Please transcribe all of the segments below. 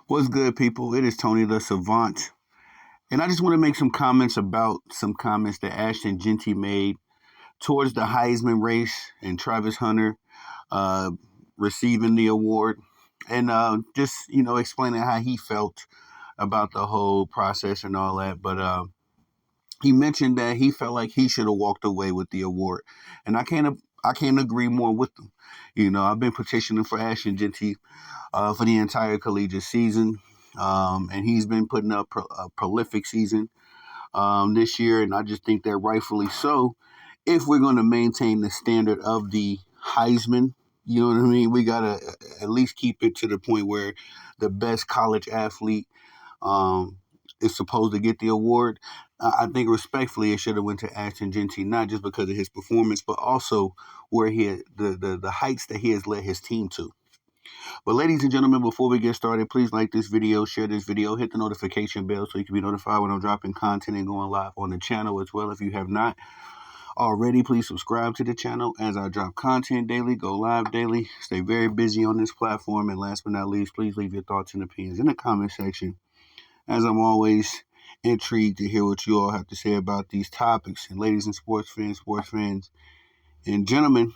What's good, people? It is Tony the Savant. And I just want to make some comments about some comments that Ashton Jeanty made towards the Heisman race and Travis Hunter uh, receiving the award. And just explaining how he felt about the whole process and all that. But he mentioned that he felt like he should have walked away with the award. And I can't agree more with him. I've been petitioning for Ashton Jeanty for the entire collegiate season. And he's been putting up a prolific season this year, and I just think that rightfully so. If we're going to maintain the standard of the Heisman, you know what I mean, we gotta at least keep it to the point where the best college athlete um, is supposed to get the award. I think respectfully, it should have went to Ashton Jeanty, not just because of his performance, but also where the heights that he has led his team to. But ladies and gentlemen, before we get started, please like this video, share this video, hit the notification bell so you can be notified when I'm dropping content and going live on the channel as well. If you have not already, please subscribe to the channel as I drop content daily, go live daily, stay very busy on this platform. And last but not least, please leave your thoughts and opinions in the comment section, as I'm always intrigued to hear what you all have to say about these topics. And ladies and sports fans, and gentlemen,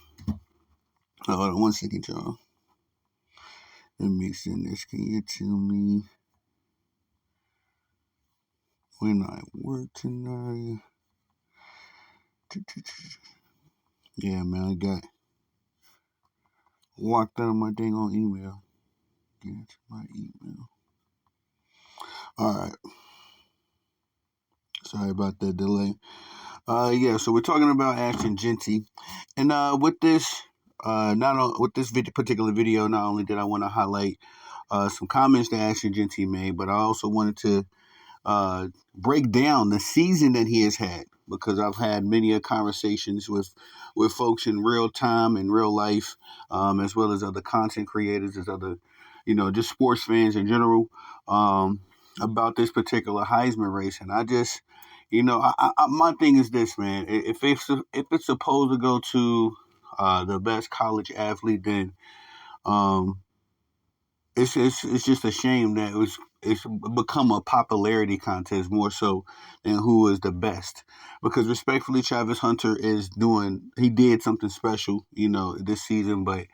hold on one second, y'all. Let me send this. Can you tell me when I work tonight? Yeah, man, I got locked out of my dang on email. Get into my email. All right. Sorry about that delay. So we're talking about Ashton Jeanty, and with this, with this particular video, not only did I want to highlight some comments that Ashton Jeanty made, but I also wanted to break down the season that he has had, because I've had many conversations with folks in real time, in real life, as well as other content creators, as other, just sports fans in general, about this particular Heisman race. And I just, my thing is this, man. If it's supposed to go to the best college athlete, then um, it's just a shame that it's become a popularity contest more so than who is the best. Because respectfully, Travis Hunter he did something special, this season. But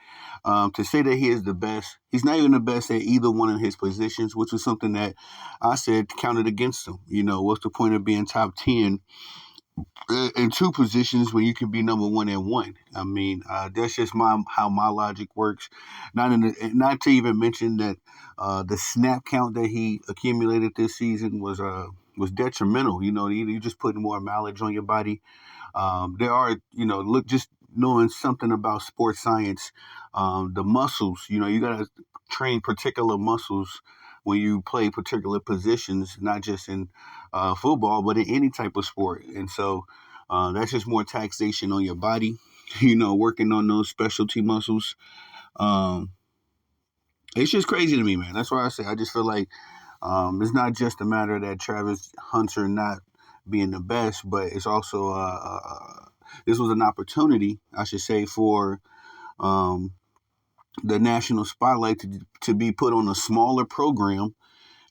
to say that he is the best, he's not even the best at either one of his positions, which was something that I said counted against him. What's the point of being top 10 in two positions when you can be number one and one? I mean, that's just how my logic works. Not to even mention that the snap count that he accumulated this season was detrimental. You just putting more mileage on your body. There are, just knowing something about sports science, the muscles. You got to train particular muscles when you play particular positions, not just in football, but in any type of sport. And so that's just more taxation on your body, working on those specialty muscles. Um, it's just crazy to me, man. That's why I say I just feel like it's not just a matter that Travis Hunter not being the best, but it's also this was an opportunity, I should say, for um, the national spotlight to be put on a smaller program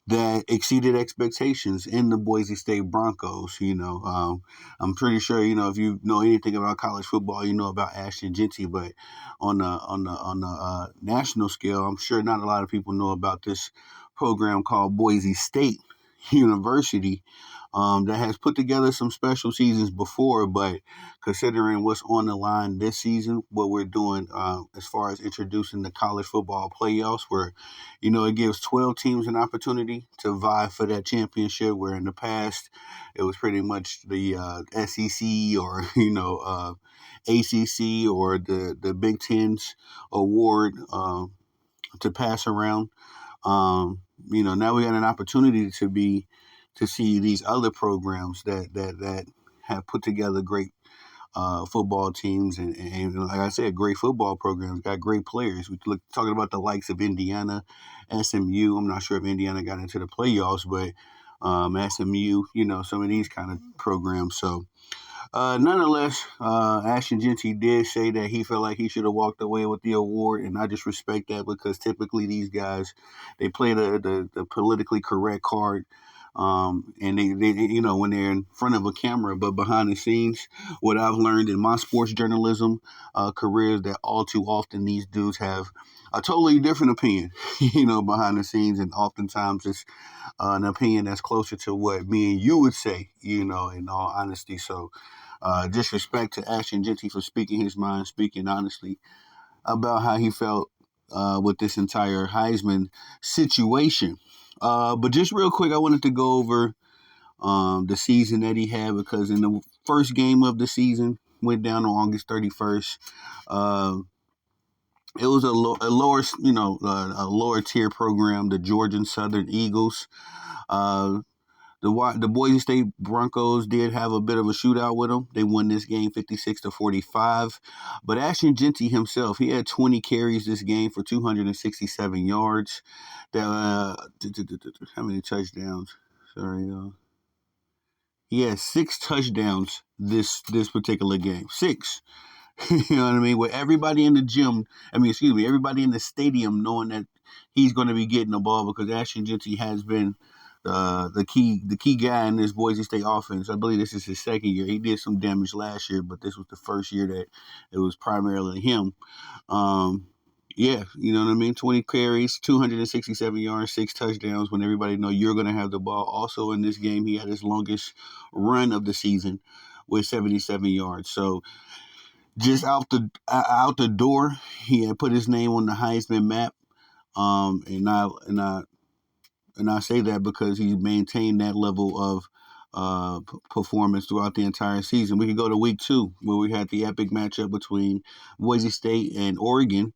that exceeded expectations in the Boise State Broncos. I'm pretty sure, if you know anything about college football, you know about Ashton Jeanty, but on the national scale, I'm sure not a lot of people know about this program called Boise State University, that has put together some special seasons before. But considering what's on the line this season, what we're doing as far as introducing the college football playoffs, where, it gives 12 teams an opportunity to vie for that championship, where in the past it was pretty much the SEC or, ACC or the Big Ten's award to pass around. Now we got an opportunity to see these other programs that have put together great football teams, and like I said, great football programs, got great players. Talking about the likes of Indiana, SMU. I'm not sure if Indiana got into the playoffs, but SMU, some of these kind of programs. So Nonetheless, Ashton Jeanty did say that he felt like he should have walked away with the award, and I just respect that because typically these guys, they play the politically correct card, and they when they're in front of a camera, but behind the scenes, what I've learned in my sports journalism career is that all too often these dudes have a totally different opinion, behind the scenes, and oftentimes it's an opinion that's closer to what me and you would say, in all honesty. So, disrespect to Ashton Jeanty for speaking his mind, speaking honestly about how he felt with this entire Heisman situation. But just real quick, I wanted to go over the season that he had because in the first game of the season, went down on August 31st. It was a lower tier program, the Georgian Southern Eagles. Uh, the Boise State Broncos did have a bit of a shootout with them. They won this game 56-45. But Ashton Jeanty himself, he had 20 carries this game for 267 yards. How many touchdowns? Sorry, he had 6 touchdowns this particular game. 6. You know what I mean? With everybody in the gym, everybody in the stadium knowing that he's going to be getting the ball because Ashton Jeanty has been the key guy in this Boise State offense. I believe this is his second year. He did some damage last year, but this was the first year that it was primarily him. Yeah, you know what I mean? 20 carries, 267 yards, 6 touchdowns when everybody know you're going to have the ball. Also in this game, he had his longest run of the season with 77 yards. So just out the door, he had put his name on the Heisman map. And I say that because he maintained that level of performance throughout the entire season. We could go to week 2 where we had the epic matchup between Boise State and Oregon.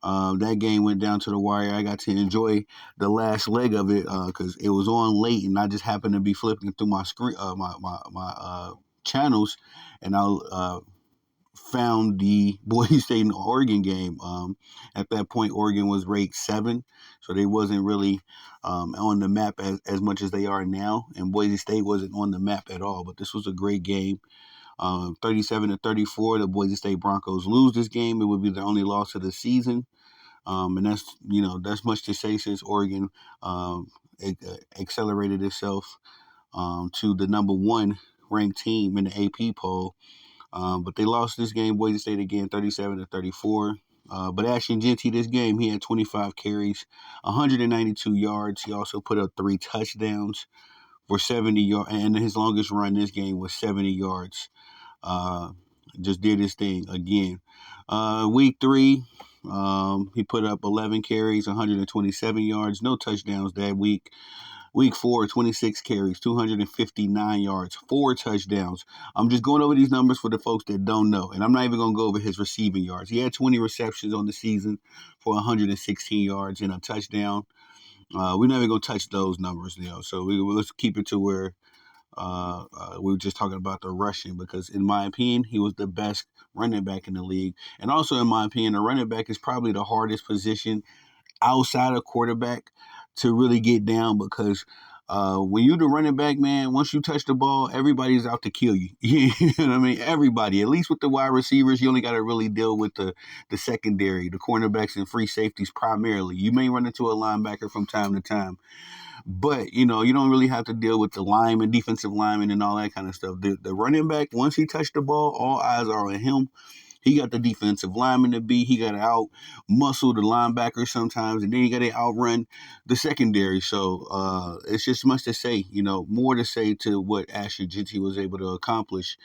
That game went down to the wire. I got to enjoy the last leg of it because it was on late, and I just happened to be flipping through my screen, my channels, and I found the Boise State and Oregon game. At that point, Oregon was ranked 7, so they wasn't really on the map as much as they are now, and Boise State wasn't on the map at all. But this was a great game. 37-34, the Boise State Broncos lose this game. It would be their only loss of the season. And that's much to say since Oregon accelerated itself to the number 1 ranked team in the AP poll. But they lost this game, Boise State again, 37-34. But Ashton Jeanty, this game, he had 25 carries, 192 yards. He also put up 3 touchdowns for 70 yards, and his longest run this game was 70 yards. Just did his thing again. Week 3, he put up 11 carries, 127 yards, no touchdowns that week. Week 4, 26 carries, 259 yards, 4 touchdowns. I'm just going over these numbers for the folks that don't know, and I'm not even going to go over his receiving yards. He had 20 receptions on the season for 116 yards and a touchdown. We're never going to touch those numbers, so let's keep it to where we were just talking about the rushing because, in my opinion, he was the best running back in the league. And also, in my opinion, the running back is probably the hardest position outside of quarterback to really get down because when you're the running back, man, once you touch the ball, everybody's out to kill you. You know what I mean? Everybody. At least with the wide receivers, you only got to really deal with the secondary, the cornerbacks and free safeties primarily. You may run into a linebacker from time to time. But, you don't really have to deal with the lineman, defensive lineman, and all that kind of stuff. The running back, once he touched the ball, all eyes are on him. He got the defensive lineman to beat. He got to out-muscle the linebacker sometimes, and then he got to outrun the secondary. So it's just much to say, more to say to what Ashton Jeanty was able to accomplish.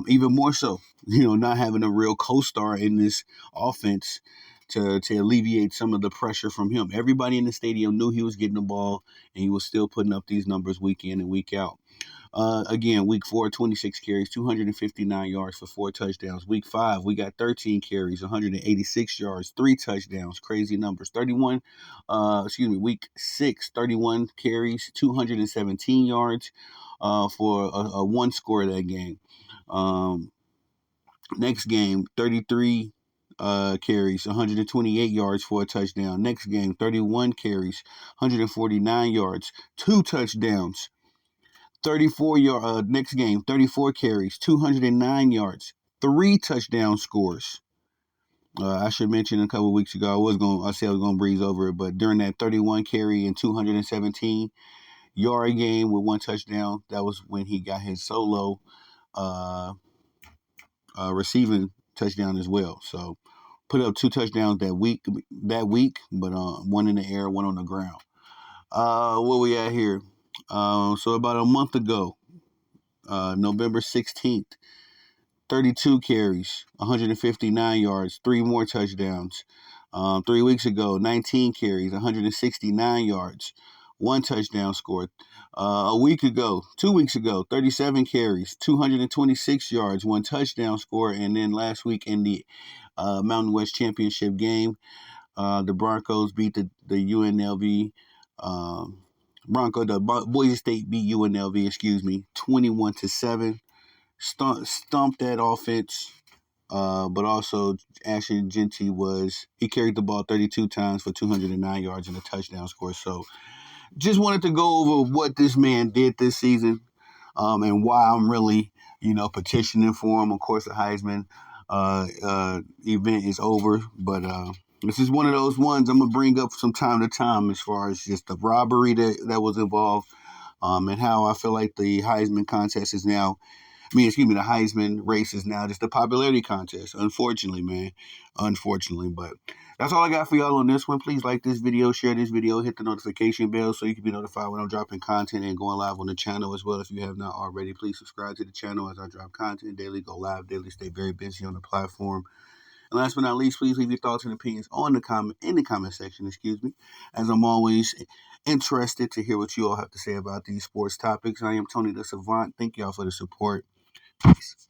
Even more so, not having a real co-star in this offense to alleviate some of the pressure from him. Everybody in the stadium knew he was getting the ball, and he was still putting up these numbers week in and week out. Again, week 4, 26 carries, 259 yards for 4 touchdowns. Week 5, we got 13 carries, 186 yards, 3 touchdowns. Crazy numbers. Week 6, 31 carries, 217 yards for a 1 score that game. Next game, 33 carries, 128 yards for a touchdown. Next game, 31 carries, 149 yards, 2 touchdowns. Next game, 34 carries, 209 yards, 3 touchdown scores. I should mention a couple of weeks ago, I said I was gonna breeze over it, but during that 31 carry and 217-yard game with 1 touchdown, that was when he got his solo uh, receiving touchdown as well. So put up 2 touchdowns that week, but 1 in the air, 1 on the ground. Where we at here? So about a month ago, November 16th, 32 carries, 159 yards, 3 more touchdowns. 3 weeks ago, 19 carries, 169 yards, 1 touchdown scored. A week ago, 2 weeks ago, 37 carries, 226 yards, 1 touchdown score. And then last week in the Mountain West Championship game, the Broncos beat the UNLV. Boise State beat UNLV, 21-7. Stumped that offense. But also Ashton Jeanty he carried the ball 32 times for 209 yards and a touchdown score. So just wanted to go over what this man did this season, and why I'm really, petitioning for him. Of course, the Heisman event is over, but this is one of those ones I'm gonna bring up from time to time as far as just the robbery that was involved, and how I feel like the Heisman contest is now. The Heisman race is now just a popularity contest. Unfortunately, man. Unfortunately. But that's all I got for y'all on this one. Please like this video, share this video, hit the notification bell so you can be notified when I'm dropping content and going live on the channel as well. If you have not already, please subscribe to the channel as I drop content daily, go live daily, stay very busy on the platform. And last but not least, please leave your thoughts and opinions in the comment section, as I'm always interested to hear what you all have to say about these sports topics. I am Tony the Savant. Thank y'all for the support. Peace.